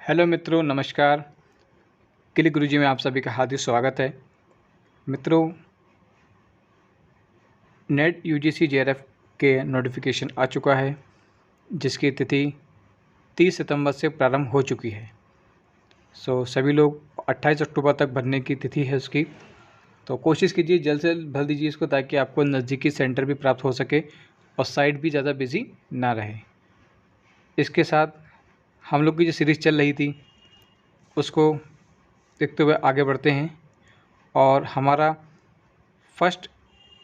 Hello मित्रों, नमस्कार। Click गुरुजी में आप सभी का हार्दिक स्वागत है। मित्रों, नेट यूजीसी जेआरएफ के नोटिफिकेशन आ चुका है, जिसकी तिथि 30 सितंबर से प्रारंभ हो चुकी है। सभी लोग 28 अक्टूबर तक भरने की तिथि है उसकी। तो कोशिश कीजिए जल्द से जल्द भर दीजिए इसको, ताकि आपको नज़दीकी सेंटर भी प्राप्त हो सके और साइट भी ज़्यादा बिजी ना रहे। इसके साथ हम लोग की जो सीरीज़ चल रही थी उसको देखते हुए आगे बढ़ते हैं। और हमारा फर्स्ट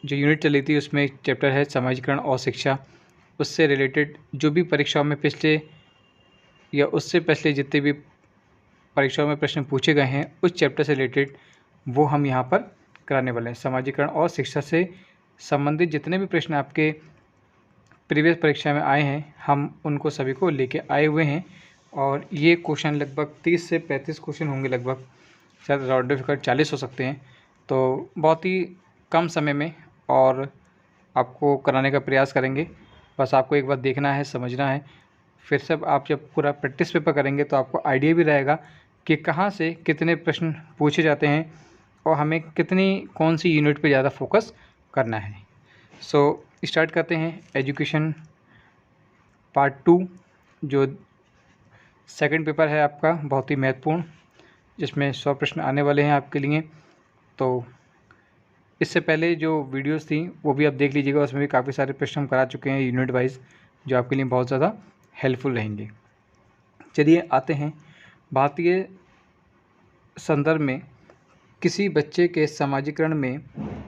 जो यूनिट चली थी उसमें एक चैप्टर है समाजीकरण और शिक्षा। उससे रिलेटेड जो भी परीक्षाओं में पिछले या उससे पिछले जितने भी परीक्षाओं में प्रश्न पूछे गए हैं उस चैप्टर से रिलेटेड वो हम यहाँ पर कराने वाले हैं। समाजीकरण और शिक्षा से संबंधित जितने भी प्रश्न आपके प्रीवियस परीक्षा में आए हैं हम उनको सभी को लेके आए हुए हैं। और ये क्वेश्चन लगभग 30 से 35 क्वेश्चन होंगे, लगभग शायद राउंड ऑफ 40 हो सकते हैं। तो बहुत ही कम समय में और आपको कराने का प्रयास करेंगे। बस आपको एक बार देखना है, समझना है। फिर से आप जब पूरा प्रैक्टिस पेपर करेंगे तो आपको आइडिया भी रहेगा कि कहाँ से कितने प्रश्न पूछे जाते हैं और हमें कौन सी यूनिट पे ज़्यादा फोकस करना है। स्टार्ट करते हैं एजुकेशन पार्ट 2, जो सेकंड पेपर है आपका, बहुत ही महत्वपूर्ण, जिसमें 100 प्रश्न आने वाले हैं आपके लिए। तो इससे पहले जो वीडियोस थी वो भी आप देख लीजिएगा, उसमें भी काफ़ी सारे प्रश्न हम करा चुके हैं यूनिट वाइज, जो आपके लिए बहुत ज़्यादा हेल्पफुल रहेंगे। चलिए आते हैं। भारतीय संदर्भ में किसी बच्चे के समाजीकरण में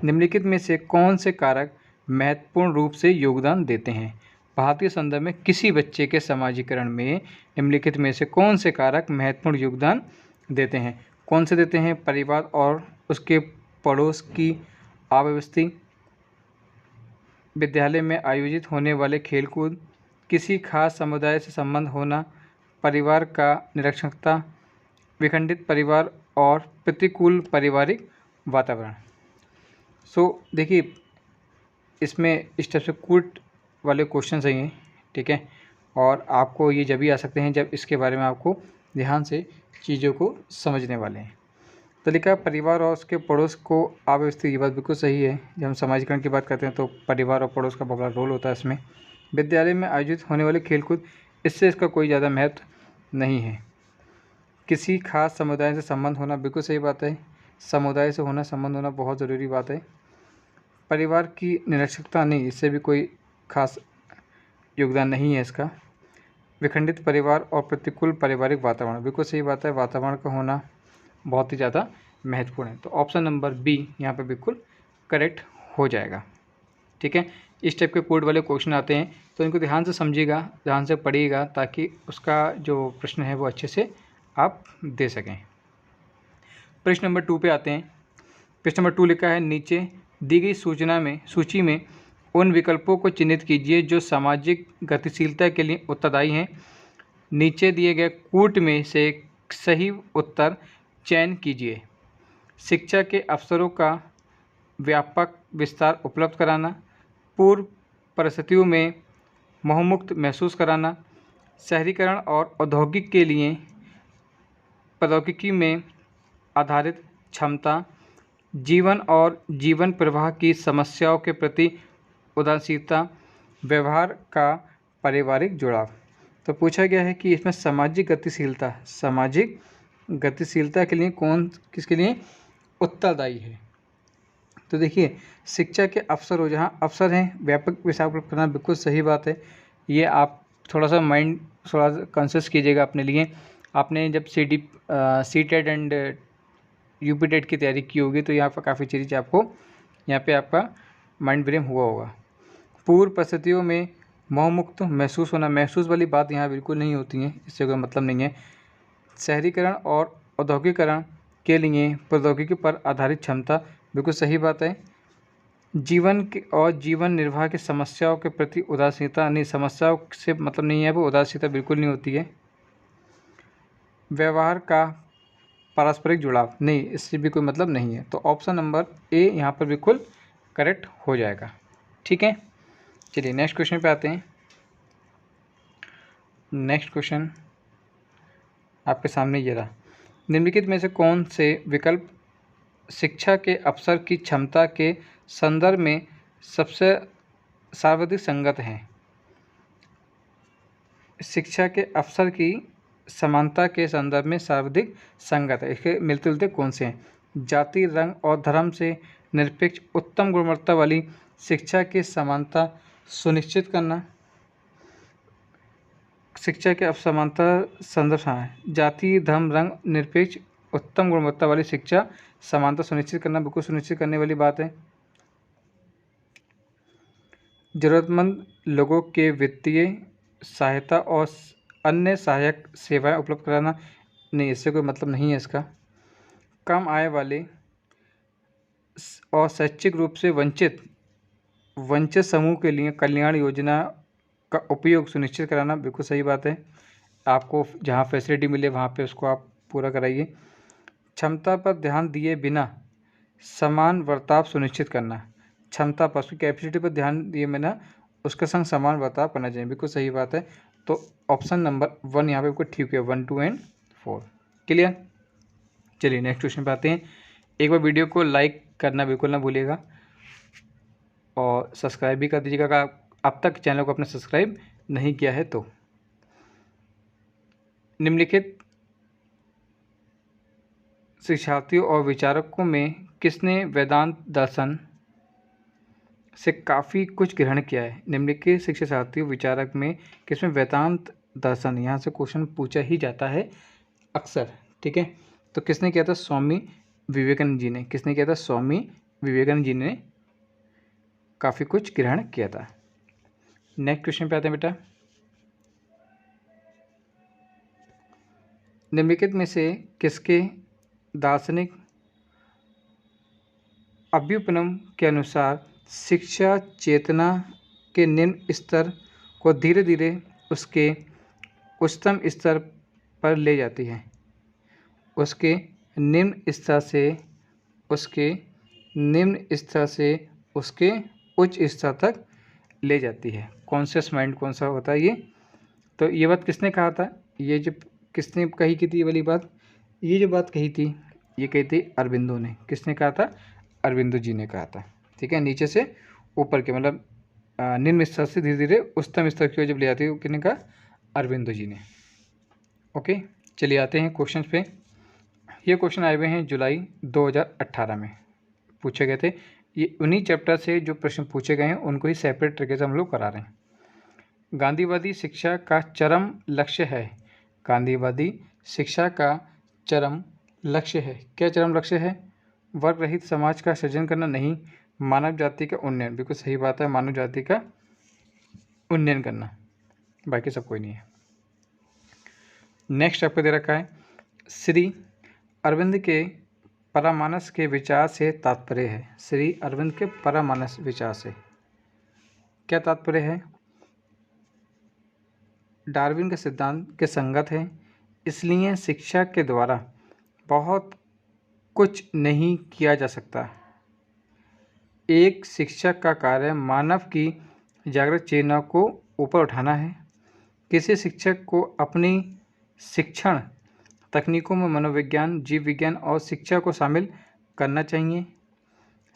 निम्नलिखित में से कौन से कारक महत्वपूर्ण रूप से योगदान देते हैं। भारतीय संदर्भ में किसी बच्चे के समाजीकरण में निम्नलिखित में से कौन से कारक महत्वपूर्ण योगदान देते हैं। कौन से देते हैं? परिवार और उसके पड़ोस की अव्यवस्था, विद्यालय में आयोजित होने वाले खेलकूद, किसी खास समुदाय से संबंध होना, परिवार का निरक्षरता, विखंडित परिवार और प्रतिकूल पारिवारिक वातावरण। देखिए, इसमें इस टाइप से कूट वाले क्वेश्चन हैं, ठीक है। और आपको ये जब भी आ सकते हैं जब इसके बारे में आपको ध्यान से चीज़ों को समझने वाले हैं। तो लिखा, परिवार और उसके पड़ोस को अव्यवस्थित। ये बात बिल्कुल सही है। जब हम समाजीकरण की बात करते हैं तो परिवार और पड़ोस का बहुत बड़ा रोल होता है इसमें। विद्यालय में आयोजित होने वाले खेलकूद, इससे इसका कोई ज़्यादा महत्व नहीं है। किसी खास समुदाय से संबंध होना, बिल्कुल सही बात है। समुदाय से संबंध होना बहुत ज़रूरी बात है। परिवार की निरक्षरता नहीं, इससे भी कोई खास योगदान नहीं है इसका। विखंडित परिवार और प्रतिकूल पारिवारिक वातावरण, बिल्कुल सही बात है। वातावरण का होना बहुत ही ज़्यादा महत्वपूर्ण है। तो ऑप्शन नंबर बी यहाँ पे बिल्कुल करेक्ट हो जाएगा, ठीक है। इस टाइप के कोड वाले क्वेश्चन आते हैं तो इनको ध्यान से समझिएगा, ध्यान से पढ़िएगा, ताकि उसका जो प्रश्न है वो अच्छे से आप दे सकें। प्रश्न नंबर 2 पे आते हैं। प्रश्न नंबर 2 लिखा है, नीचे दी गई सूची में उन विकल्पों को चिन्हित कीजिए जो सामाजिक गतिशीलता के लिए उत्तरदायी हैं। नीचे दिए गए कूट में से सही उत्तर चयन कीजिए। शिक्षा के अवसरों का व्यापक विस्तार उपलब्ध कराना, पूर्व परिस्थितियों में मोहमुक्त महसूस कराना, शहरीकरण और औद्योगिक के लिए प्रौद्योगिकी में आधारित क्षमता, जीवन और जीवन प्रवाह की समस्याओं के प्रति उदासीनता, व्यवहार का पारिवारिक जुड़ाव। तो पूछा गया है कि इसमें सामाजिक गतिशीलता के लिए किसके लिए उत्तरदायी है। तो देखिए, शिक्षा के अवसर जहाँ अवसर हैं व्यापक विस्तार उपलब्ध करना, बिल्कुल सही बात है। ये आप थोड़ा सा माइंड थोड़ा कॉन्शियस कीजिएगा अपने लिए। आपने जब सीटेट एंड यूपी टेट की तैयारी की होगी तो यहाँ पर काफ़ी चीज़ें आपको यहाँ पे आपका माइंड ब्रेम हुआ होगा। पूर्व परिस्थितियों में मोहमुक्त महसूस होना, महसूस वाली बात यहाँ बिल्कुल नहीं होती है, इससे कोई मतलब नहीं है। शहरीकरण और औद्योगिकरण के लिए प्रौद्योगिकी पर आधारित क्षमता, बिल्कुल सही बात है। जीवन निर्वाह की समस्याओं के प्रति उदासीनता, नहीं, समस्याओं से मतलब नहीं है, वो उदासीनता बिल्कुल नहीं होती है। व्यवहार का पारस्परिक जुड़ाव, नहीं, इससे भी कोई मतलब नहीं है। तो ऑप्शन नंबर ए यहाँ पर बिल्कुल करेक्ट हो जाएगा, ठीक है। चलिए नेक्स्ट क्वेश्चन पे आते हैं। नेक्स्ट क्वेश्चन, आपके सामने ये रहा। निम्नलिखित में से कौन से विकल्प शिक्षा के अवसर की क्षमता के संदर्भ में सबसे सर्वाधिक संगत हैं? शिक्षा के अवसर की समानता के संदर्भ में सर्वाधिक संगत है। इसके मिलते जुलते कौन से हैं? जाति, रंग और धर्म से निरपेक्ष उत्तम गुणवत्ता वाली शिक्षा की समानता सुनिश्चित करना। शिक्षा के असमानता संदर्भ है। जाति, धर्म, रंग निरपेक्ष उत्तम गुणवत्ता वाली शिक्षा समानता सुनिश्चित करना, बिल्कुल सुनिश्चित करने वाली बात है। जरूरतमंद लोगों के वित्तीय सहायता और अन्य सहायक सेवाएं उपलब्ध कराना, नहीं, इससे कोई मतलब नहीं है इसका। कम आय वाले और शैक्षिक रूप से वंचित समूह के लिए कल्याण योजना का उपयोग सुनिश्चित कराना, बिल्कुल सही बात है। आपको जहाँ फैसिलिटी मिले वहाँ पे उसको आप पूरा कराइए। क्षमता पर ध्यान दिए बिना समान बर्ताव सुनिश्चित करना, क्षमता पर, उसकी कैपेसिटी पर ध्यान दिए बिना उसके संग समान बर्ताव करना चाहिए, बिल्कुल सही बात है। तो ऑप्शन नंबर 1 यहाँ पे बिल्कुल ठीक है, 1, 2 एंड 4। क्लियर? चलिए नेक्स्ट क्वेश्चन पे आते हैं। एक बार वीडियो को लाइक करना बिल्कुल ना भूलिएगा और सब्सक्राइब भी कर दीजिएगा अगर अब तक चैनल को अपने सब्सक्राइब नहीं किया है तो। निम्नलिखित शिक्षार्थियों और विचारकों में किसने वेदांत दर्शन से काफ़ी कुछ ग्रहण किया है? निम्नलिखित शिक्षार्थियों विचारक में किसमें वेदांत दर्शन, यहाँ से क्वेश्चन पूछा ही जाता है अक्सर, ठीक है। तो किसने किया था? स्वामी विवेकानंद जी ने। किसने किया था? स्वामी विवेकानंद जी ने काफ़ी कुछ ग्रहण किया था। नेक्स्ट क्वेश्चन पे आते हैं बेटा। निम्नलिखित में से किसके दार्शनिक अभ्युपगम के अनुसार शिक्षा चेतना के निम्न स्तर को धीरे धीरे उसके उच्चतम स्तर पर ले जाती है? उसके निम्न स्तर से उसके उच्च स्तर तक ले जाती है। कॉन्शियस माइंड कौन सा होता है ये? तो ये बात किसने कहा था? ये जो किसने कही की थी ये वाली बात? ये जो बात कही थी ये कही थी अरबिंदो ने। किसने कहा था? अरबिंदो जी ने कहा था, ठीक है। नीचे से ऊपर के मतलब निम्न स्तर से धीरे धीरे उच्चतम स्तर की ओर जब ले जाती है, किसने कहा? अरबिंदो जी ने। ओके, चलिए आते हैं क्वेश्चन पे। ये क्वेश्चन आए हुए हैं जुलाई 2018 में पूछे गए थे। ये उन्हीं चैप्टर से जो प्रश्न पूछे गए हैं उनको ही सेपरेट तरीके से हम लोग करा रहे हैं। गांधीवादी शिक्षा का चरम लक्ष्य है। गांधीवादी शिक्षा का चरम लक्ष्य है। क्या चरम लक्ष्य है? वर्ग रहित समाज का सृजन करना, नहीं, मानव जाति का उन्नयन, बिल्कुल सही बात है, मानव जाति का उन्नयन करना, बाकी सब कोई नहीं है। नेक्स्ट आपको दे रखा है श्री अरविंद के परामानस के विचार से तात्पर्य है। श्री अरविंद के परामानस विचार से क्या तात्पर्य है? डार्विन के सिद्धांत के संगत है, इसलिए शिक्षा के द्वारा बहुत कुछ नहीं किया जा सकता। एक शिक्षक का कार्य मानव की जागृत चेतना को ऊपर उठाना है। किसी शिक्षक को अपनी शिक्षण तकनीकों में मनोविज्ञान, जीव विज्ञान और शिक्षा को शामिल करना चाहिए।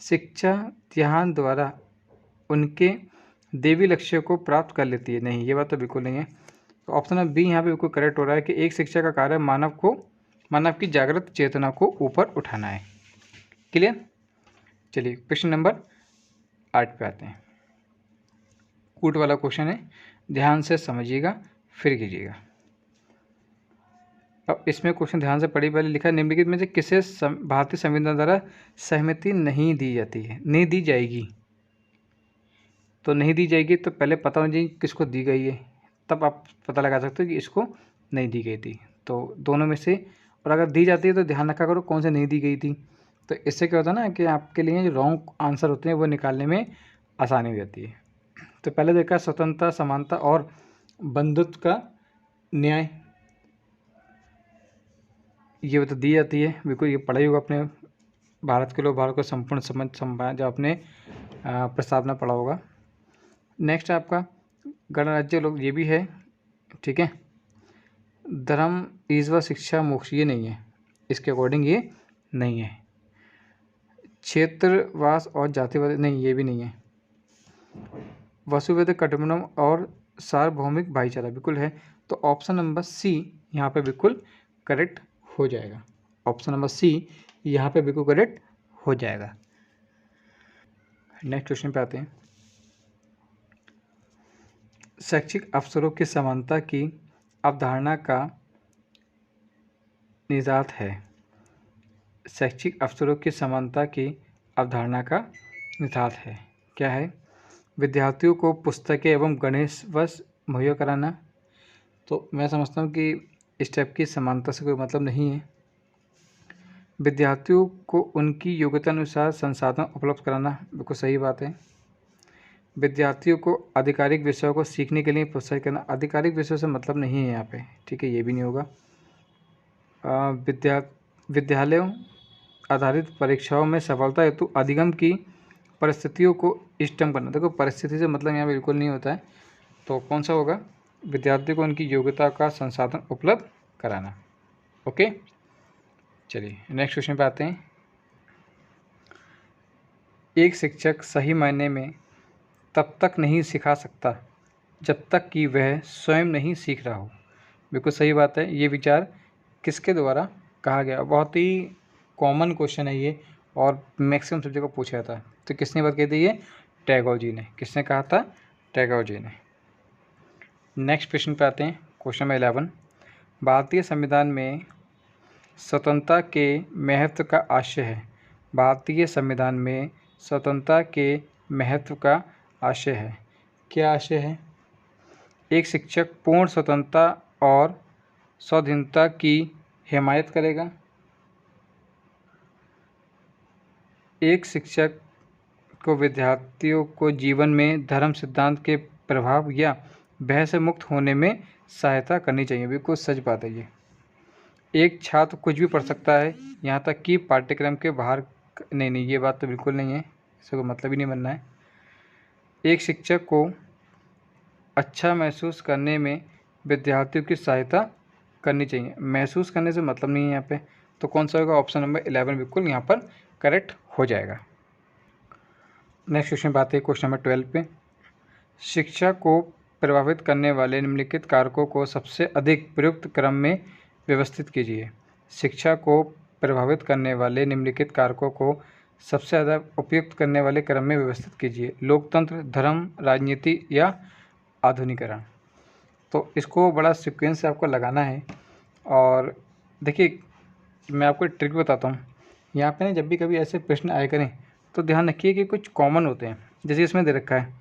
शिक्षा ध्यान द्वारा उनके देवी लक्ष्य को प्राप्त कर लेती है, नहीं, ये बात तो बिल्कुल नहीं है। तो ऑप्शन बी यहाँ पे बिल्कुल करेक्ट हो रहा है कि एक शिक्षक का कार्य मानव की जागृत चेतना को ऊपर उठाना है। क्लियर? चलिए क्वेश्चन नंबर 8 पे आते हैं। कूट वाला क्वेश्चन है, ध्यान से समझिएगा फिर कीजिएगा। अब इसमें क्वेश्चन ध्यान से पढ़िए। पहले लिखा है निम्नलिखित में से किसे भारतीय संविधान द्वारा सहमति नहीं दी जाती है? नहीं दी जाएगी। तो नहीं दी जाएगी तो पहले पता होना चाहिए किसको दी गई है, तब आप पता लगा सकते हो कि इसको नहीं दी गई थी। तो दोनों में से, और अगर दी जाती है तो ध्यान रखा करो कौन से नहीं दी गई थी। तो इससे क्या होता है ना कि आपके लिए जो रॉन्ग आंसर होते हैं वो निकालने में आसानी हो जाती है। तो पहले देखा स्वतंत्रता, समानता और बंधुत्व का न्याय, ये तो दी जाती है, बिल्कुल ये पढ़ा ही होगा अपने भारत के लोग, भारत को संपूर्ण समझ जब आपने प्रस्तावना पढ़ा होगा। नेक्स्ट आपका गणराज्य लोग, ये भी है, ठीक है। धर्म ईश्वर शिक्षा मोक्ष ये नहीं है, इसके अकॉर्डिंग ये नहीं है। क्षेत्रवास और जातिवाद नहीं, ये भी नहीं है। वसुवैध कुटुंबकम और सार्वभौमिक भाईचारा बिल्कुल है। तो ऑप्शन नंबर सी यहाँ पे बिल्कुल करेक्ट हो जाएगा। ऑप्शन नंबर सी यहाँ पे बिल्कुल करेक्ट हो जाएगा। नेक्स्ट क्वेश्चन पे आते हैं। शैक्षिक अवसरों की समानता की अवधारणा का निहितार्थ है। शैक्षिक अवसरों की समानता की अवधारणा का निहितार्थ है, क्या है? विद्यार्थियों को पुस्तकें एवं गणेश वस्त्र मुहैया कराना। तो मैं समझता हूँ कि इस टाइप की समानता से कोई मतलब नहीं है। विद्यार्थियों को उनकी योग्यता अनुसार संसाधन उपलब्ध कराना, बिल्कुल सही बात है। विद्यार्थियों को आधिकारिक विषयों को सीखने के लिए प्रोत्साहित करना, आधिकारिक विषयों से मतलब नहीं है यहाँ पे, ठीक है, ये भी नहीं होगा। विद्यालयों आधारित परीक्षाओं में सफलता हेतु अधिगम की परिस्थितियों को इष्टतम करना। देखो परिस्थिति से मतलब यहाँ बिल्कुल नहीं होता है, तो कौन सा होगा? विद्यार्थी को उनकी योग्यता का संसाधन उपलब्ध कराना। ओके, चलिए नेक्स्ट क्वेश्चन पे आते हैं। एक शिक्षक सही मायने में तब तक नहीं सिखा सकता जब तक कि वह स्वयं नहीं सीख रहा हो। बिल्कुल सही बात है। ये विचार किसके द्वारा कहा गया? बहुत ही कॉमन क्वेश्चन है ये, और मैक्सिमम सब्जेक्ट को पूछा जाता है। तो किसने बात कही थी? ये टैगोर जी ने। किसने कहा था? टैगोर जी ने। नेक्स्ट क्वेश्चन पे आते हैं। Question number 11। भारतीय संविधान में स्वतंत्रता के महत्व का आशय है। भारतीय संविधान में स्वतंत्रता के महत्व का आशय है। क्या आशय है? एक शिक्षक पूर्ण स्वतंत्रता और स्वाधीनता की हिमायत करेगा। एक शिक्षक को विद्यार्थियों को जीवन में धर्म सिद्धांत के प्रभाव या भय से मुक्त होने में सहायता करनी चाहिए। बिल्कुल सच बात है ये। एक छात्र कुछ भी पढ़ सकता है, यहाँ तक कि पाठ्यक्रम के बाहर नहीं, ये बात तो बिल्कुल नहीं है, इसका कोई मतलब ही नहीं बनना है। एक शिक्षक को अच्छा महसूस करने में विद्यार्थियों की सहायता करनी चाहिए। महसूस करने से मतलब नहीं है यहाँ पे, तो कौन सा होगा? ऑप्शन नंबर 11 बिल्कुल यहाँ पर करेक्ट हो जाएगा। नेक्स्ट क्वेश्चन बात है क्वेश्चन नंबर 12 पे। शिक्षा को प्रभावित करने वाले निम्नलिखित कारकों को सबसे अधिक प्रयुक्त क्रम में व्यवस्थित कीजिए। शिक्षा को प्रभावित करने वाले निम्नलिखित कारकों को सबसे ज़्यादा उपयुक्त करने वाले क्रम में व्यवस्थित कीजिए। लोकतंत्र, धर्म, राजनीति या आधुनिकीकरण। तो इसको बड़ा सीक्वेंस से आपको लगाना है। और देखिए मैं आपको ट्रिक बताता हूँ। यहाँ पे ना जब भी कभी ऐसे प्रश्न आए करें तो ध्यान रखिए कि कुछ कॉमन होते हैं। जैसे इसमें दे रखा है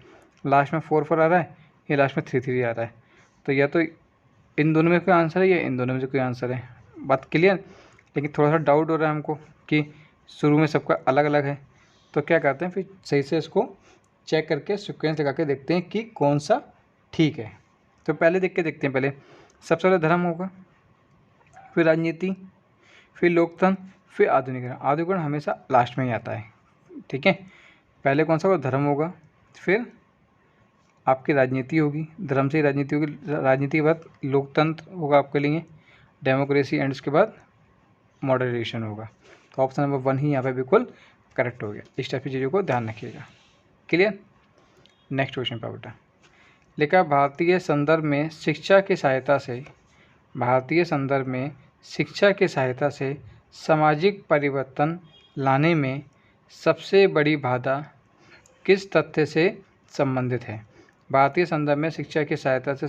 लास्ट में 4 आ रहा है, या लास्ट में 3 आ रहा है, तो या तो इन दोनों में कोई आंसर है या इन दोनों में से कोई आंसर है। बात क्लियर? लेकिन थोड़ा सा डाउट हो रहा है हमको कि शुरू में सबका अलग अलग है, तो क्या करते हैं फिर सही से इसको चेक करके सीक्वेंस लगा के देखते हैं कि कौन सा ठीक है। तो पहले देख के देखते हैं। पहले सबसे पहले धर्म होगा, फिर राजनीति, फिर लोकतंत्र, फिर आधुनिकीकरण। आधुनिकीकरण हमेशा लास्ट में ही आता है, ठीक है। पहले कौन सा होगा? धर्म होगा, फिर आपकी राजनीति होगी, धर्म से ही राजनीति होगी, राजनीति के बाद लोकतंत्र होगा आपके लिए, डेमोक्रेसी, एंड उसके बाद मॉडरेशन होगा। तो ऑप्शन नंबर 1 ही यहाँ पे बिल्कुल करेक्ट हो गया। इस टाइप की चीज़ों को ध्यान रखिएगा। क्लियर? नेक्स्ट क्वेश्चन पर बेटा लिखा, भारतीय संदर्भ में शिक्षा की सहायता से, भारतीय संदर्भ में शिक्षा की सहायता से सामाजिक परिवर्तन लाने में सबसे बड़ी बाधा किस तथ्य से संबंधित है? भारतीय संदर्भ में शिक्षा की सहायता से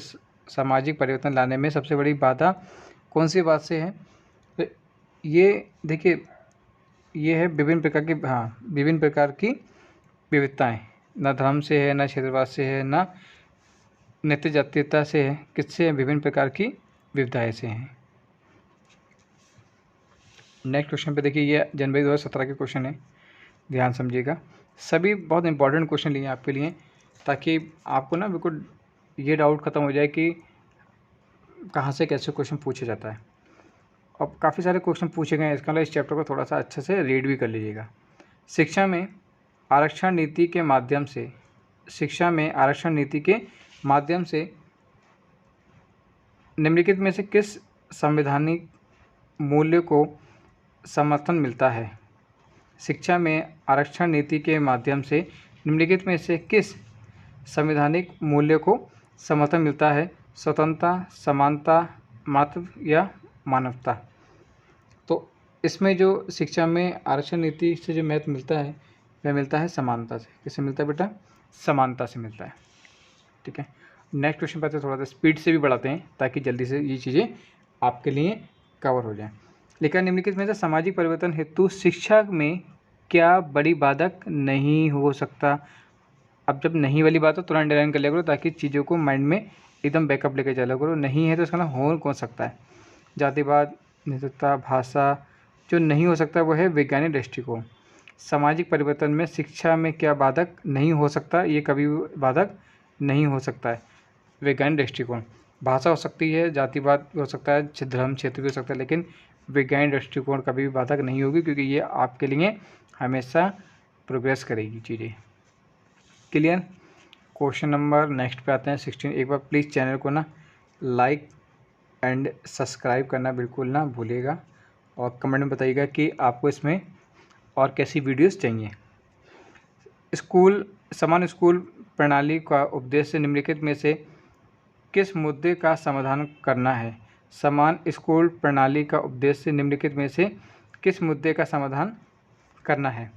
सामाजिक परिवर्तन लाने में सबसे बड़ी बाधा कौन सी बात से है? तो ये देखिए, ये है विभिन्न प्रकार की, हाँ, विभिन्न प्रकार की विविधताएँ। न धर्म से है, न क्षेत्रवाद से है, न नित्य जातीयता से है। किससे? विभिन्न प्रकार की विविधताएँ से हैं। नेक्स्ट क्वेश्चन पे देखिए, ये जनवरी 2017 के क्वेश्चन है, ध्यान समझिएगा। सभी बहुत इंपॉर्टेंट क्वेश्चन लिए आपके लिए, ताकि आपको ना बिल्कुल ये डाउट ख़त्म हो जाए कि कहाँ से कैसे क्वेश्चन पूछा जाता है। अब काफ़ी सारे क्वेश्चन पूछे गए हैं, इसका मतलब इस चैप्टर को थोड़ा सा अच्छे से रीड भी कर लीजिएगा। शिक्षा में आरक्षण नीति के माध्यम से, शिक्षा में आरक्षण नीति के माध्यम से निम्नलिखित में से किस संवैधानिक मूल्य को समर्थन मिलता है? शिक्षा में आरक्षण नीति के माध्यम से निम्नलिखित में से किस संवैधानिक मूल्य को समर्थन मिलता है? स्वतंत्रता, समानता, मातृत्व या मानवता? तो इसमें जो शिक्षा में आरक्षण नीति से जो महत्व मिलता है वह मिलता है समानता से। किससे मिलता है बेटा? समानता से मिलता है। ठीक है, नेक्स्ट क्वेश्चन पे आते हैं, थोड़ा सा स्पीड से भी बढ़ाते हैं ताकि जल्दी से ये चीज़ें आपके लिए कवर हो जाएं। लेकिन निम्नलिखित में से सामाजिक परिवर्तन हेतु शिक्षा में क्या बड़ी बाधक नहीं हो सकता? अब जब नहीं वाली बात हो तुरंत अंडरलाइन कर लिया करो ताकि चीज़ों को माइंड में एकदम बैकअप लेके चला करो। नहीं है तो इसका ना हो कौन सकता है? जातिवाद, नेतृत्व, भाषा। जो नहीं हो सकता वो है वैज्ञानिक दृष्टिकोण। सामाजिक परिवर्तन में शिक्षा में क्या बाधक नहीं हो सकता? ये कभी बाधक नहीं हो सकता है वैज्ञानिक दृष्टिकोण। भाषा हो सकती है, जातिवाद हो सकता है, धर्म क्षेत्र भी हो सकता है, लेकिन वैज्ञानिक दृष्टिकोण कभी भी बाधक नहीं होगी क्योंकि ये आपके लिए हमेशा प्रोग्रेस करेगी चीज़ें। क्लियर? क्वेश्चन नंबर नेक्स्ट पे आते हैं 16। एक बार प्लीज़ चैनल को ना लाइक एंड सब्सक्राइब करना बिल्कुल ना भूलिएगा और कमेंट में बताइएगा कि आपको इसमें और कैसी वीडियोस चाहिए। समान स्कूल प्रणाली का उद्देश्य निम्नलिखित में से किस मुद्दे का समाधान करना है? समान स्कूल प्रणाली का उद्देश्य निम्नलिखित में से किस मुद्दे का समाधान करना है?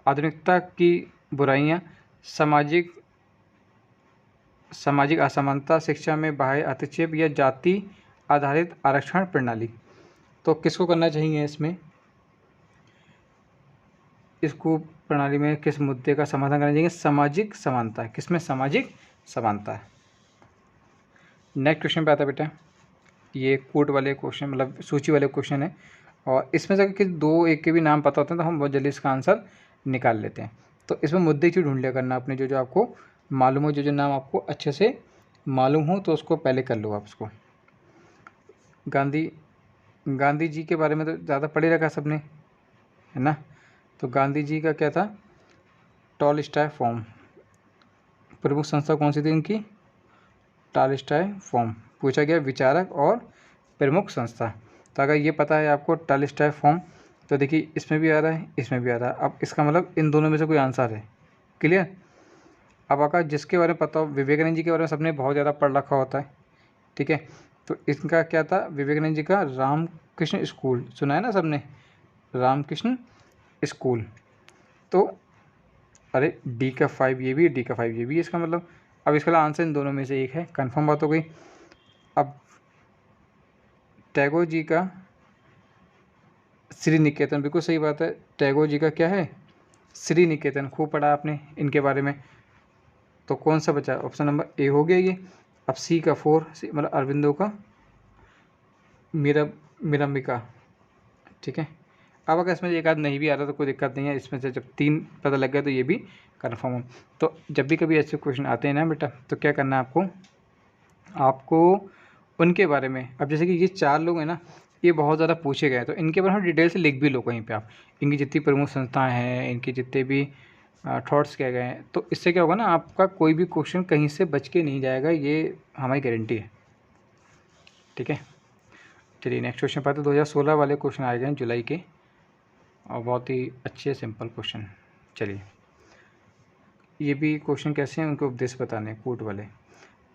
आधुनिकता की बुराइयां, सामाजिक असमानता, शिक्षा में बाह्य हस्तक्षेप या जाति आधारित आरक्षण प्रणाली। तो किसको करना चाहिए इसमें? स्कूल प्रणाली में किस मुद्दे का समाधान करना चाहिए? सामाजिक समानता। किसमें? सामाजिक समानता। नेक्स्ट क्वेश्चन पे आता है बेटा, ये कोट वाले क्वेश्चन मतलब सूची वाले क्वेश्चन है और इसमें से अगर दो एक के भी नाम पता होते हैं तो हम बहुत जल्दी इसका आंसर निकाल लेते हैं। तो इसमें मुद्दे की ढूंढ लिया करना अपने जो आपको मालूम हो, जो नाम आपको अच्छे से मालूम हो तो उसको पहले कर लो आप उसको। गांधी जी के बारे में तो ज़्यादा पढ़े रखा सबने, है ना? तो गांधी जी का क्या था? Tolstoy form. प्रमुख संस्था कौन सी थी इनकी? Tolstoy form. पूछा गया विचारक और प्रमुख संस्था। तो अगर ये पता है आपको टॉलस्टॉय फॉर्म तो देखिए इसमें भी आ रहा है, इसमें भी आ रहा है। अब इसका मतलब इन दोनों में से कोई आंसर है। क्लियर? अब अगर जिसके बारे में पता हो, विवेकानंद जी के बारे में सबने बहुत ज़्यादा पढ़ रखा होता है, ठीक है? तो इसका क्या था? विवेकानंद जी का रामकृष्ण स्कूल, सुना है ना सबने? रामकृष्ण स्कूल। तो अरे डी का 5 ये भी, डी का 5 ये भी, इसका मतलब अब इसका आंसर इन दोनों में से एक है। कंफर्म बात हो गई। अब टैगोर जी का श्री निकेतन, बिल्कुल सही बात है। टैगोर जी का क्या है? श्री निकेतन। खूब पढ़ा आपने इनके बारे में। तो कौन सा बचा? ऑप्शन नंबर ए हो गया ये। अब सी का 4 मतलब अरविंदो का मिरम्बिका। ठीक है, अब अगर इसमें एक आध नहीं भी आ रहा तो कोई दिक्कत नहीं है। इसमें से जब 3 पता लग गया तो ये भी कन्फर्म हो। तो जब भी कभी ऐसे क्वेश्चन आते हैं ना बेटा तो क्या करना है आपको उनके बारे में। अब जैसे कि ये 4 लोग हैं ना, ये बहुत ज़्यादा पूछे गए, तो इनके बारे में डिटेल से लिख भी लो कहीं पे आप। इनकी जितनी प्रमुख संस्थाएं हैं, इनके जितने भी थॉट्स किए गए हैं, तो इससे क्या होगा ना, आपका कोई भी क्वेश्चन कहीं से बच के नहीं जाएगा, ये हमारी गारंटी है। ठीक है, चलिए नेक्स्ट क्वेश्चन पर आते हैं। 2016 वाले क्वेश्चन आए गए हैं जुलाई के और बहुत ही अच्छे सिंपल क्वेश्चन। चलिए, ये भी क्वेश्चन कैसे हैं उनके उपदेश बताने, कोट वाले।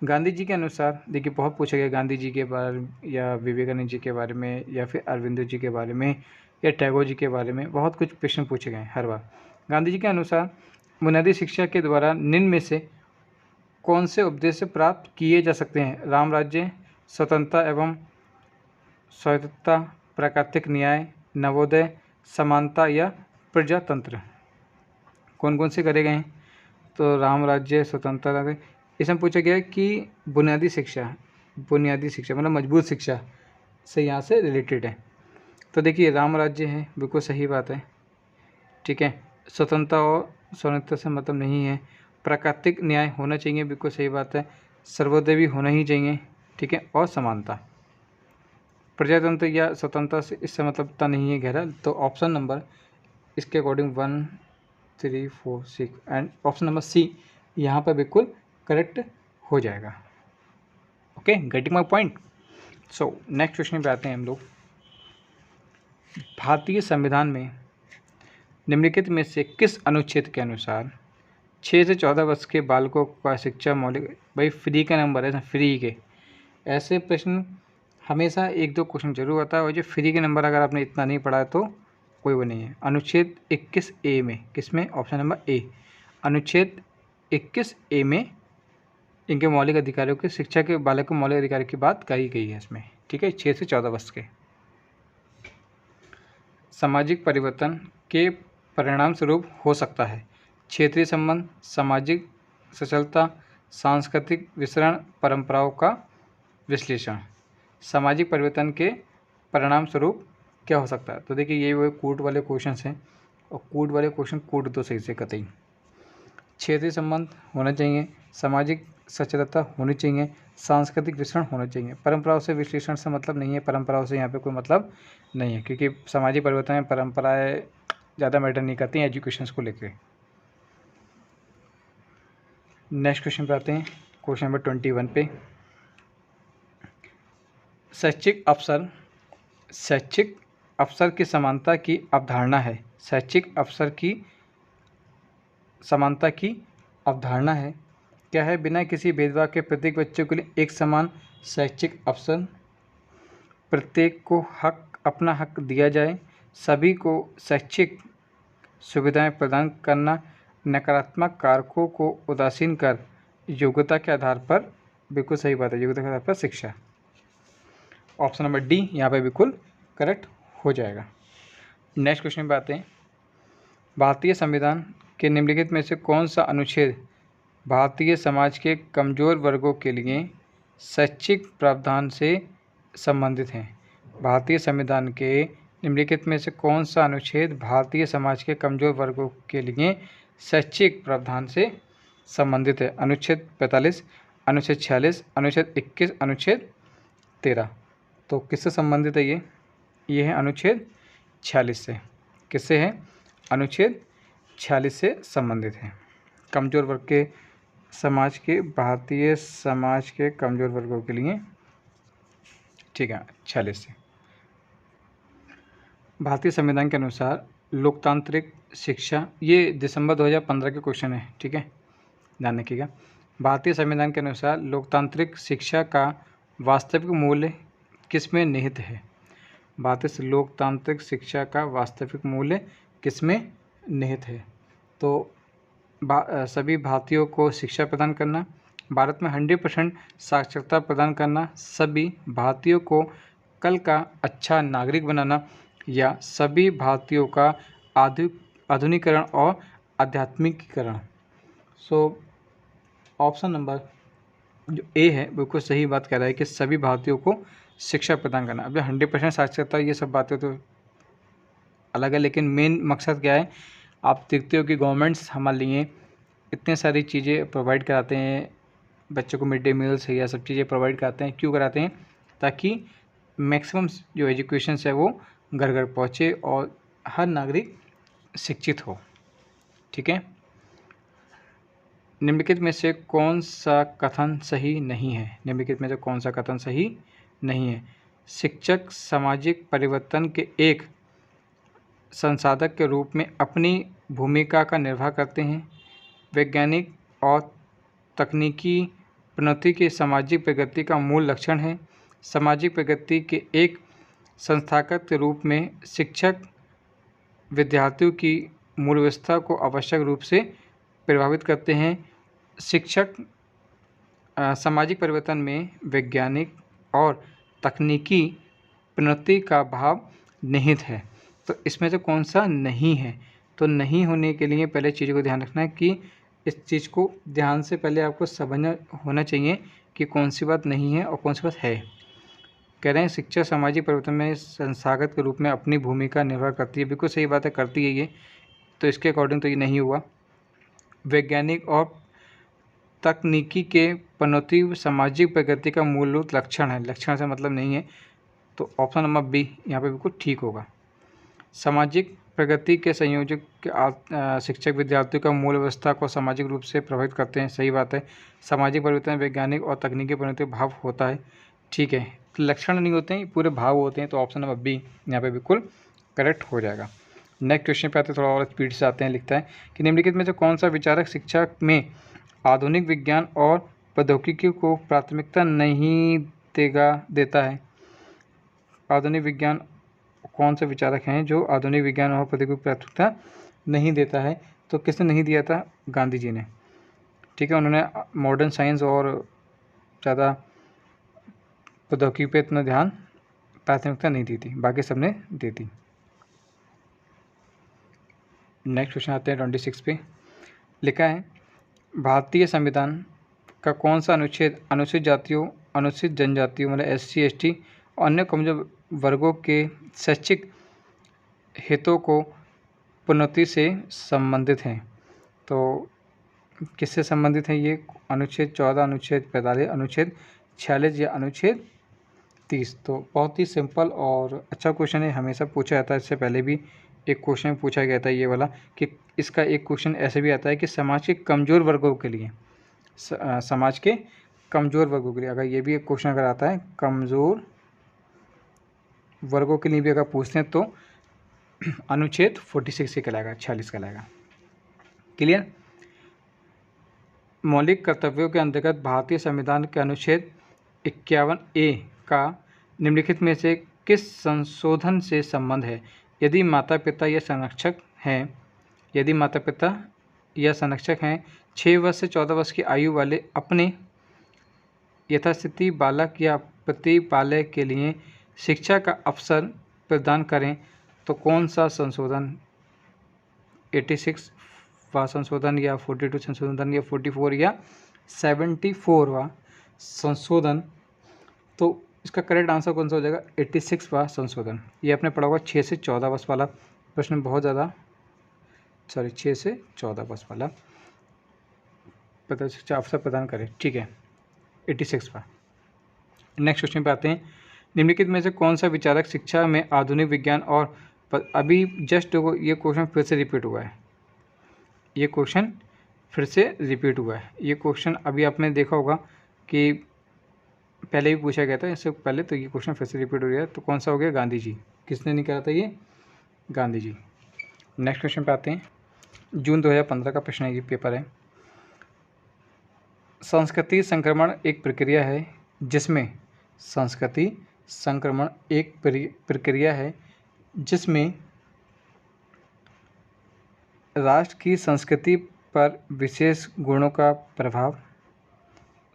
गांधी जी के अनुसार, देखिए बहुत पूछा गया गांधी जी के बारे या विवेकानंद जी के बारे में या फिर अरविंदो जी के बारे में या टैगोर जी के बारे में, बहुत कुछ प्रश्न पूछे गए हर बार। गांधी जी के अनुसार बुनियादी शिक्षा के द्वारा निम्न में से कौन से उद्देश्य प्राप्त किए जा सकते हैं? राम राज्य, स्वतंत्रता एवं स्वायत्तता, प्राकृतिक न्याय, नवोदय, समानता या प्रजातंत्र। कौन कौन से करे गए हैं? तो राम राज्य, स्वतंत्रता। इसमें पूछा गया है कि बुनियादी शिक्षा मतलब मजबूत शिक्षा से यहाँ से रिलेटेड है। तो देखिए राम राज्य है, बिल्कुल सही बात है। ठीक है, स्वतंत्रता और स्वायत्तता से मतलब नहीं है। प्राकृतिक न्याय होना चाहिए, बिल्कुल सही बात है। सर्वोदय भी होना ही चाहिए। ठीक है, और समानता। प्रजातंत्र या स्वतंत्रता से इससे मतलबता नहीं है गहरा। तो ऑप्शन नंबर इसके according 1 3 4 6 and option number C यहाँ पर बिल्कुल करेक्ट हो जाएगा। Okay, getting my point. So next question पे आते हैं हम लोग। भारतीय संविधान में निम्नलिखित में से किस अनुच्छेद के अनुसार 6 से 14 वर्ष के बालकों का शिक्षा मौलिक, भाई फ्री का नंबर है ना, फ्री के ऐसे प्रश्न हमेशा 1-2 क्वेश्चन जरूर आता है, और जो फ्री के नंबर अगर आपने इतना नहीं पढ़ा है तो कोई वो नहीं है। अनुच्छेद 21A में, किसमें? ऑप्शन नंबर ए, अनुच्छेद 21A में इनके मौलिक अधिकारों के, शिक्षा के बालक के मौलिक अधिकारों की बात कही गई है इसमें, ठीक है, 6 से 14 वर्ष के। सामाजिक परिवर्तन के परिणाम स्वरूप हो सकता है क्षेत्रीय संबंध, सामाजिक सचलता, सांस्कृतिक विसरण, परंपराओं का विश्लेषण। सामाजिक परिवर्तन के परिणाम स्वरूप क्या हो सकता है? तो देखिए ये वो कूट वाले क्वेश्चन हैं, और कूट वाले क्वेश्चन कूट दो सही से कतई। क्षेत्रीय संबंध होना चाहिए, सामाजिक सचलता होनी चाहिए, सांस्कृतिक विसरण होना चाहिए। परंपराओं से विश्लेषण से मतलब नहीं है, परंपराओं से यहाँ पे कोई मतलब नहीं है, क्योंकि सामाजिक परिवर्तन में परंपराएं ज़्यादा मैटर नहीं करती हैं एजुकेशन को लेकर। नेक्स्ट क्वेश्चन पे आते हैं, क्वेश्चन नंबर 21 पे। शैक्षिक अवसर की समानता की अवधारणा है। शैक्षिक अवसर की समानता की अवधारणा है क्या है? बिना किसी भेदभाव के प्रत्येक बच्चे के लिए एक समान शैक्षिक अवसर, प्रत्येक को अपना हक दिया जाए, सभी को शैक्षिक सुविधाएं प्रदान करना, नकारात्मक कारकों को उदासीन कर योग्यता के आधार पर, बिल्कुल सही बात है, योग्यता के आधार पर शिक्षा। ऑप्शन नंबर डी यहाँ पे बिल्कुल करेक्ट हो जाएगा। नेक्स्ट क्वेश्चन पे आते हैं। भारतीय संविधान के निम्नलिखित में से कौन सा अनुच्छेद भारतीय समाज के कमज़ोर वर्गों के लिए शैक्षिक प्रावधान से संबंधित है? भारतीय संविधान के निम्नलिखित में से कौन सा अनुच्छेद भारतीय समाज के कमज़ोर वर्गों के लिए शैक्षिक प्रावधान से संबंधित है? अनुच्छेद 45, अनुच्छेद 46, अनुच्छेद 21, अनुच्छेद 13। तो किससे संबंधित है ये है अनुच्छेद 46 से। किससे है? अनुच्छेद 46 से संबंधित है। कमज़ोर वर्ग के समाज के, भारतीय समाज के कमज़ोर वर्गों के लिए, ठीक है, 46 से। भारतीय संविधान के अनुसार लोकतांत्रिक शिक्षा, ये दिसंबर 2015 के क्वेश्चन है, ठीक है, ध्यान रखिएगा। भारतीय संविधान के अनुसार लोकतांत्रिक शिक्षा का वास्तविक मूल्य किसमें निहित है? भारतीय लोकतांत्रिक शिक्षा का वास्तविक मूल्य किसमें निहित है? तो सभी भारतीयों को शिक्षा प्रदान करना, भारत में 100% साक्षरता प्रदान करना, सभी भारतीयों को कल का अच्छा नागरिक बनाना, या सभी भारतीयों का आधुनिकीकरण और आध्यात्मिकीकरण। सो ऑप्शन नंबर जो ए है बिल्कुल सही बात कह रहा है कि सभी भारतीयों को शिक्षा प्रदान करना। अब 100% साक्षरता, ये सब बातें तो अलग है, लेकिन मेन मकसद क्या है? आप देखते हो कि गवर्नमेंट्स हमारे लिए इतने सारी चीज़ें प्रोवाइड कराते हैं, बच्चों को मिड डे मील्स या सब चीज़ें प्रोवाइड कराते हैं। क्यों कराते हैं? ताकि मैक्सिमम जो एजुकेशन है वो घर घर पहुँचे और हर नागरिक शिक्षित हो, ठीक है। निम्नलिखित में से कौन सा कथन सही नहीं है? निम्नलिखित में से कौन सा कथन सही नहीं है? शिक्षक सामाजिक परिवर्तन के एक संसाधक के रूप में अपनी भूमिका का निर्वाह करते हैं। वैज्ञानिक और तकनीकी प्रोन्नति के सामाजिक प्रगति का मूल लक्षण है। सामाजिक प्रगति के एक संस्थापक के रूप में शिक्षक विद्यार्थियों की मूल व्यवस्था को आवश्यक रूप से प्रभावित करते हैं। शिक्षक सामाजिक परिवर्तन में वैज्ञानिक और तकनीकी प्रोन्नति का भाव निहित है। तो इसमें से कौन सा नहीं है? तो नहीं होने के लिए पहले चीज़ों को ध्यान रखना है कि इस चीज़ को ध्यान से पहले आपको समझना होना चाहिए कि कौन सी बात नहीं है और कौन सी बात है। कह रहे हैं शिक्षा सामाजिक परिवर्तन में संस्थागत के रूप में अपनी भूमिका निर्वाह करती है। बिल्कुल सही बात है, करती है ये। तो इसके अकॉर्डिंग तो ये नहीं हुआ। वैज्ञानिक और तकनीकी के प्रोन्नति सामाजिक प्रगति का मूलभूत लक्षण है। लक्षण से मतलब नहीं है, तो ऑप्शन नंबर बी यहाँ पे बिल्कुल ठीक होगा। सामाजिक प्रगति के संयोजक शिक्षक विद्यार्थियों का मूल व्यवस्था को सामाजिक रूप से प्रभावित करते हैं। सही बात है। सामाजिक परिवर्तन वैज्ञानिक और तकनीकी प्रोन्नति भाव होता है, ठीक है। लक्षण नहीं होते हैं, पूरे भाव होते हैं। तो ऑप्शन नंबर बी यहाँ पे बिल्कुल करेक्ट हो जाएगा। नेक्स्ट क्वेश्चन पे आते हैं, थोड़ा और स्पीड से आते हैं। लिखता है कि निम्नलिखित में से कौन सा विचारक शिक्षा में आधुनिक विज्ञान और प्रौद्योगिकी को प्राथमिकता नहीं देता है। आधुनिक विज्ञान, कौन से विचारक हैं जो आधुनिक विज्ञान और प्रौद्योगिकी को प्राथमिकता नहीं देता है? तो किसने नहीं दिया था? गांधी जी ने। ठीक है, उन्होंने मॉडर्न साइंस और ज़्यादा प्रौद्योगिकी पे इतना ध्यान, प्राथमिकता नहीं दी थी, बाकी सबने दी थी। नेक्स्ट क्वेश्चन आते हैं 26 पे। लिखा है भारतीय संविधान का कौन सा अनुच्छेद अनुसूचित जातियों, अनुसूचित जनजातियों मतलब SC ST और अन्य कमजोर वर्गों के शैक्षिक हितों को प्रोन्नति से संबंधित हैं? तो किससे संबंधित है ये? अनुच्छेद 14, अनुच्छेद 45, अनुच्छेद 46 या अनुच्छेद 30? तो बहुत ही सिंपल और अच्छा क्वेश्चन है, हमेशा पूछा जाता है। इससे पहले भी एक क्वेश्चन पूछा गया था ये वाला, कि इसका एक क्वेश्चन ऐसे भी आता है कि समाज के कमज़ोर वर्गों के लिए, समाज के कमज़ोर वर्गों के लिए, अगर ये भी एक क्वेश्चन अगर आता है कमज़ोर वर्गों के लिए भी अगर पूछते हैं तो अनुच्छेद 46 से कहलाएगा, 46 कहलाएगा। क्लियर? मौलिक कर्तव्यों के अंतर्गत भारतीय संविधान के अनुच्छेद 51A का निम्नलिखित में से किस संशोधन से संबंध है? यदि माता पिता या संरक्षक हैं, यदि माता पिता या संरक्षक हैं 6 वर्ष से 14 वर्ष की आयु वाले अपने यथास्थिति बालक या प्रतिपालक के लिए शिक्षा का अवसर प्रदान करें, तो कौन सा संशोधन? 86वां संशोधन या 42 संशोधन या 44 या 74वां संशोधन? तो इसका करेक्ट आंसर कौन सा हो जाएगा? 86वां संशोधन। ये आपने पढ़ा होगा 6 से 14 वर्ष वाला प्रश्न, बहुत ज़्यादा 6 से 14 वर्ष वाला शिक्षा अवसर प्रदान करें। ठीक है, 86वां। नेक्स्ट क्वेश्चन पे आते हैं। निम्नलिखित में से कौन सा विचारक शिक्षा में आधुनिक विज्ञान और अभी जस्ट ये क्वेश्चन फिर से रिपीट हुआ है, ये क्वेश्चन फिर से रिपीट हुआ है। ये क्वेश्चन अभी आपने देखा होगा कि पहले भी पूछा गया था इससे पहले, तो ये क्वेश्चन फिर से रिपीट हो गया। तो कौन सा हो गया? गांधी जी। किसने नहीं करा था ये? गांधी जी। नेक्स्ट क्वेश्चन पे आते हैं। जून 2015 का प्रश्न है, ये पेपर है। संस्कृति संक्रमण एक प्रक्रिया है जिसमें संस्कृति संक्रमण एक प्रक्रिया है जिसमें राष्ट्र की संस्कृति पर विशेष गुणों का प्रभाव,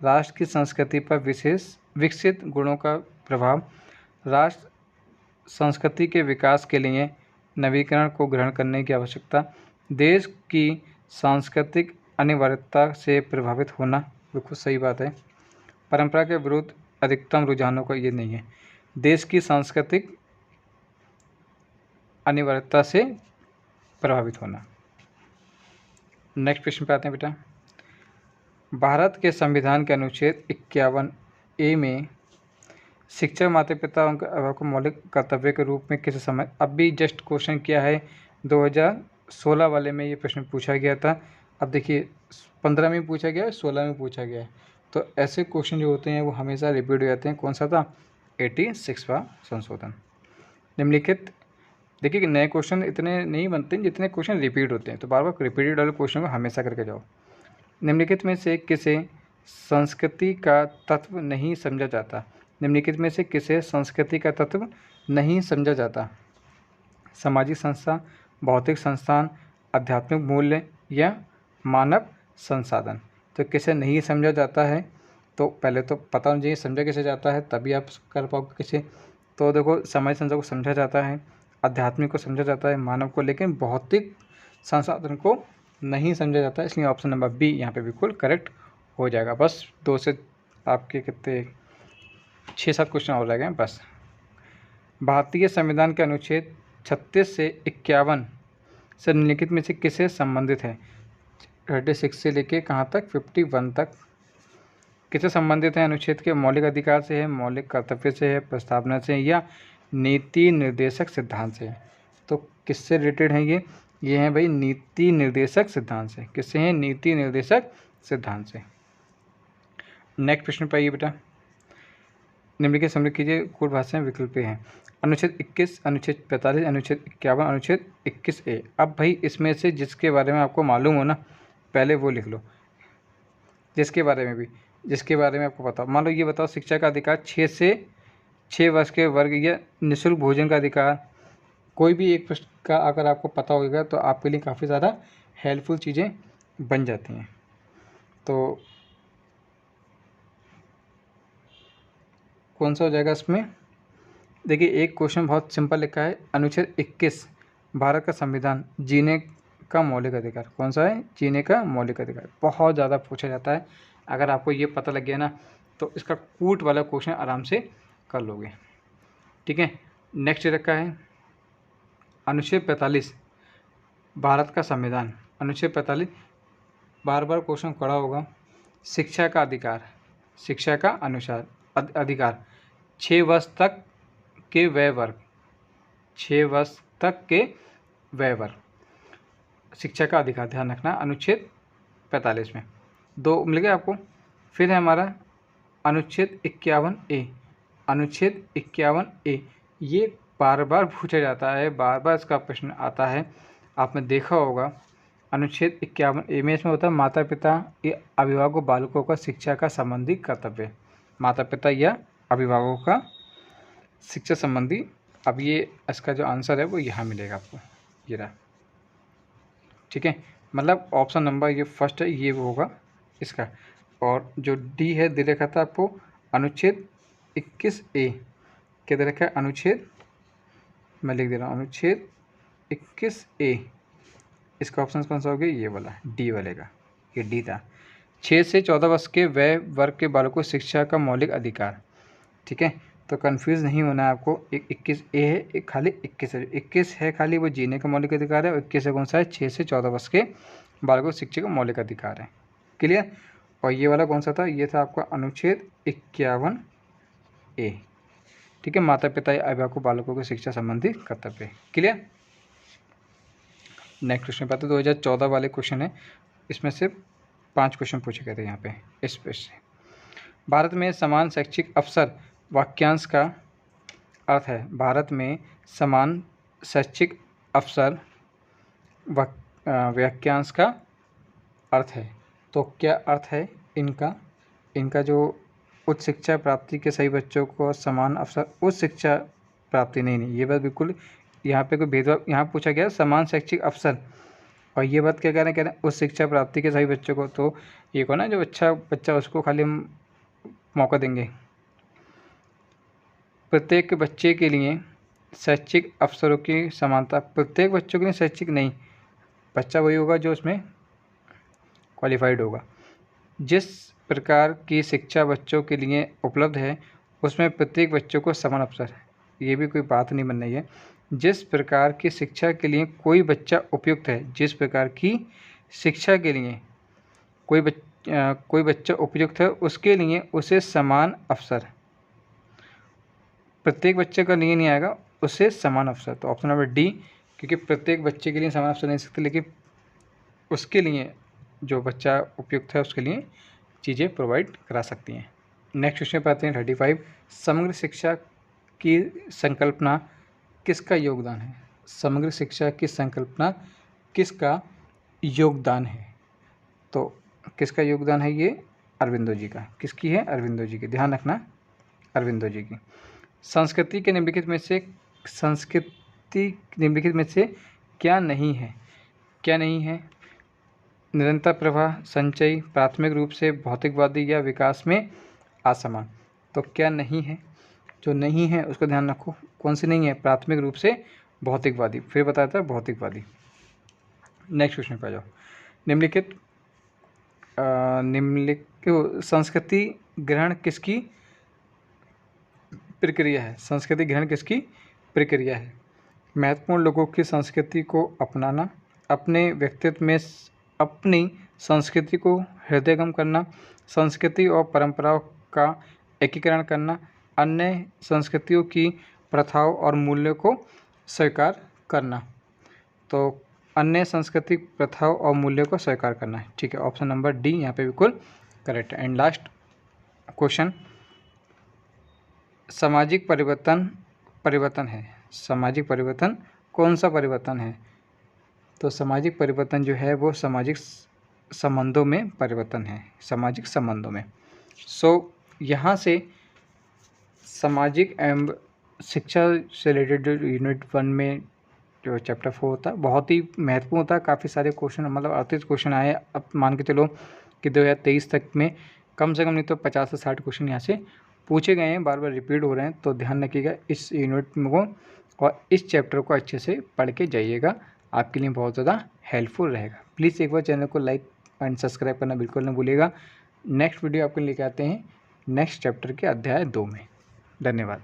राष्ट्र की संस्कृति पर विकसित गुणों का प्रभाव, राष्ट्र संस्कृति के विकास के लिए नवीकरण को ग्रहण करने की आवश्यकता, देश की सांस्कृतिक अनिवार्यता से प्रभावित होना, बिल्कुल सही बात है। परंपरा के विरुद्ध अधिकतम रुझानों का ये नहीं है, देश की सांस्कृतिक अनिवार्यता से प्रभावित होना। नेक्स्ट प्रश्न पे आते हैं बेटा। भारत के संविधान के अनुच्छेद 51A में शिक्षक माता पिता उनके अभिभावक को मौलिक कर्तव्य के रूप में किस समय, अभी जस्ट क्वेश्चन किया है 2016 वाले में ये प्रश्न पूछा गया था। अब देखिए 15 में पूछा गया है, 16 में पूछा गया है, तो ऐसे क्वेश्चन जो होते हैं वो हमेशा रिपीट हो जाते हैं। कौन सा था? 86वां संशोधन। निम्नलिखित, देखिए कि नए क्वेश्चन इतने नहीं बनते जितने क्वेश्चन रिपीट होते हैं, तो बार बार रिपीटेड वाले क्वेश्चन को हमेशा करके जाओ। निम्नलिखित में से किसे संस्कृति का तत्व नहीं समझा जाता? निम्नलिखित में से किसे संस्कृति का तत्व नहीं समझा जाता? सामाजिक संस्था, भौतिक संस्थान, आध्यात्मिक मूल्य या मानव संसाधन? तो किसे नहीं समझा जाता है? तो पहले तो पता होना चाहिए समझा कैसे जाता है, तभी आप कर पाओगे किसे। तो देखो, सामाजिक संस्था को समझा जाता है, आध्यात्मिक को समझा जाता है, मानव को, लेकिन भौतिक संसाधन को नहीं समझा जाता, इसलिए ऑप्शन नंबर बी यहाँ पे बिल्कुल करेक्ट हो जाएगा। बस 2 से आपके कितने 6-7 क्वेश्चन और रह गए बस। भारतीय संविधान के अनुच्छेद 36 से 51 से निम्नलिखित में से किससे संबंधित है? 36 से लेके कहाँ तक? 51 तक किससे संबंधित है? अनुच्छेद के मौलिक अधिकार से है, मौलिक कर्तव्य से है, प्रस्तावना से या नीति निर्देशक सिद्धांत से? तो किससे रिलेटेड है ये हैं भाई नीति निर्देशक सिद्धांत से। किससे हैं? नीति निर्देशक सिद्धांत से। नेक्स्ट प्रश्न पे आइए बेटा। निम्नलिखित सम्मिलित कीजिए, पूर्व भाषा में विकल्प हैं। अनुच्छेद 21, अनुच्छेद 45, अनुच्छेद 51, अनुच्छेद 21A। अब भाई इसमें से जिसके बारे में आपको मालूम हो ना, पहले वो लिख लो, जिसके बारे में आपको पता। मान लो ये बताओ, शिक्षा का अधिकार 6 से 6 वर्ष के वर्ग या निःशुल्क भोजन का अधिकार। कोई भी एक प्रश्न का अगर आपको पता होगा तो आपके लिए काफ़ी ज़्यादा हेल्पफुल चीज़ें बन जाती हैं। तो कौन सा हो जाएगा इसमें? देखिए, एक क्वेश्चन बहुत सिंपल लिखा है, अनुच्छेद 21 भारत का संविधान, जीने का मौलिक अधिकार। कौन सा है? जीने का मौलिक अधिकार। बहुत ज़्यादा पूछा जाता है। अगर आपको ये पता लग गया ना तो इसका कूट वाला क्वेश्चन आराम से कर लोगे। ठीक है, नेक्स्ट रखा है अनुच्छेद 45 भारत का संविधान। अनुच्छेद 45 बार बार क्वेश्चन खड़ा होगा। शिक्षा का अधिकार, शिक्षा का अनुसार अधिकार 6 वर्ष तक के वय वर्ग, 6 वर्ष तक के वय वर्ग शिक्षा का अधिकार, ध्यान रखना। अनुच्छेद 45 में 2 मिल गया आपको। फिर है हमारा अनुच्छेद 51A। अनुच्छेद 51A ये बार बार पूछा जाता है, बार बार इसका प्रश्न आता है, आपने देखा होगा। अनुच्छेद 51A में इसमें होता है माता पिता या अभिभावकों बालकों का शिक्षा का संबंधी कर्तव्य। माता पिता या अभिभावकों का शिक्षा संबंधी। अब ये इसका जो आंसर है वो यहाँ मिलेगा आपको, ये रहा। ठीक है, मतलब ऑप्शन नंबर ये फर्स्ट है, ये वो होगा इसका। और जो डी है दे रखा था आपको अनुच्छेद 21A, क्या दे रखा है? अनुच्छेद, मैं लिख दे रहा हूँ, अनुच्छेद 21A। इसका ऑप्शन कौन सा हो गया? ये वाला, डी वाले का, ये डी था। 6 से 14 वर्ष के वय वर्ग के बालकों को शिक्षा का मौलिक अधिकार। ठीक है, तो कंफ्यूज नहीं होना है आपको। एक 21A है, एक खाली 21 है। 21 है खाली वो जीने का मौलिक अधिकार है, और 21 है कौन सा है? 6 से 14 वर्ष के बालकों को शिक्षा का मौलिक अधिकार है। क्लियर? और ये वाला कौन सा था? ये था आपका अनुच्छेद 51A। ठीक है, माता पिता या अभिभावकों बालकों को शिक्षा संबंधी कर्तव्य। क्लियर? नेक्स्ट क्वेश्चन पे आते 2014 वाले क्वेश्चन है। इसमें से 5 क्वेश्चन पूछे गए थे यहाँ पे इस पे से। भारत में समान शैक्षिक अवसर वाक्यांश का अर्थ है। भारत में समान शैक्षिक अवसर वाक्यांश का अर्थ है। तो क्या अर्थ है इनका? इनका जो उच्च शिक्षा प्राप्ति के सभी बच्चों को समान अवसर, उच्च शिक्षा प्राप्ति नहीं, ये बात बिल्कुल यहाँ पे कोई भेदभाव, यहाँ पूछा गया समान शैक्षिक अवसर, और ये बात क्या कह रहे हैं? उच्च शिक्षा प्राप्ति के सभी बच्चों को। तो ये को ना जो अच्छा बच्चा उसको खाली हम मौका देंगे। प्रत्येक बच्चे के लिए शैक्षिक अवसरों की समानता, प्रत्येक बच्चों के लिए शैक्षिक नहीं, बच्चा वही होगा जो उसमें क्वालिफाइड होगा। जिस प्रकार की शिक्षा बच्चों के लिए उपलब्ध है उसमें प्रत्येक बच्चों को समान अवसर है। ये भी कोई बात नहीं बन रही है। जिस प्रकार की शिक्षा के लिए कोई बच्चा उपयुक्त है, जिस प्रकार की शिक्षा के लिए कोई बच्चा उपयुक्त है उसके लिए उसे समान अवसर, प्रत्येक बच्चे का लिए नहीं आएगा, उसे समान अवसर। तो ऑप्शन नंबर डी, क्योंकि प्रत्येक बच्चे के लिए समान अवसर नहीं सकते, लेकिन उसके लिए जो बच्चा उपयुक्त है उसके लिए चीज़ें प्रोवाइड करा सकती हैं। नेक्स्ट क्वेश्चन पे आते हैं 35। समग्र शिक्षा की संकल्पना किसका योगदान है? समग्र शिक्षा की संकल्पना किसका योगदान है? तो किसका योगदान है? ये अरविंदो जी का। किसकी है? अरविंदो जी की, ध्यान रखना, अरविंदो जी की। संस्कृति के निम्नलिखित में से क्या नहीं है? क्या नहीं है? निरंतर प्रवाह, संचयी, प्राथमिक रूप से भौतिकवादी या विकास में असमान। तो क्या नहीं है? जो नहीं है उसको ध्यान रखो, कौन सी नहीं है? प्राथमिक रूप से भौतिकवादी, फिर बताता है भौतिकवादी। नेक्स्ट क्वेश्चन पे आ जाओ। निम्नलिखित संस्कृति ग्रहण किसकी प्रक्रिया है? संस्कृति ग्रहण किसकी प्रक्रिया है? महत्वपूर्ण लोगों की संस्कृति को अपनाना, अपने व्यक्तित्व में अपनी संस्कृति को हृदयंगम करना, संस्कृति और परंपराओं का एकीकरण करना, अन्य संस्कृतियों की प्रथाओं और मूल्यों को स्वीकार करना। तो अन्य सांस्कृतिक प्रथाओं और मूल्यों को स्वीकार करना है। ठीक है, ऑप्शन नंबर डी यहाँ पे बिल्कुल करेक्ट है। एंड लास्ट क्वेश्चन सामाजिक परिवर्तन है। सामाजिक परिवर्तन कौन सा परिवर्तन है? तो सामाजिक परिवर्तन जो है वो सामाजिक संबंधों में परिवर्तन है, सामाजिक संबंधों में। यहाँ से सामाजिक एवं शिक्षा से रिलेटेड यूनिट 1 में जो चैप्टर 4 होता है बहुत ही महत्वपूर्ण होता है। काफ़ी सारे क्वेश्चन मतलब 38 क्वेश्चन आए। अब मान के चलो कि 2023 तक में कम से कम नहीं तो 50 से 60 क्वेश्चन यहाँ से पूछे गए हैं, बार बार रिपीट हो रहे हैं। तो ध्यान रखिएगा इस यूनिट को और इस चैप्टर को अच्छे से पढ़ के जाइएगा, आपके लिए बहुत ज़्यादा हेल्पफुल रहेगा। प्लीज़ एक बार चैनल को लाइक एंड सब्सक्राइब करना बिल्कुल ना भूलिएगा। नेक्स्ट वीडियो आपको लेके आते हैं नेक्स्ट चैप्टर के अध्याय 2 में। धन्यवाद।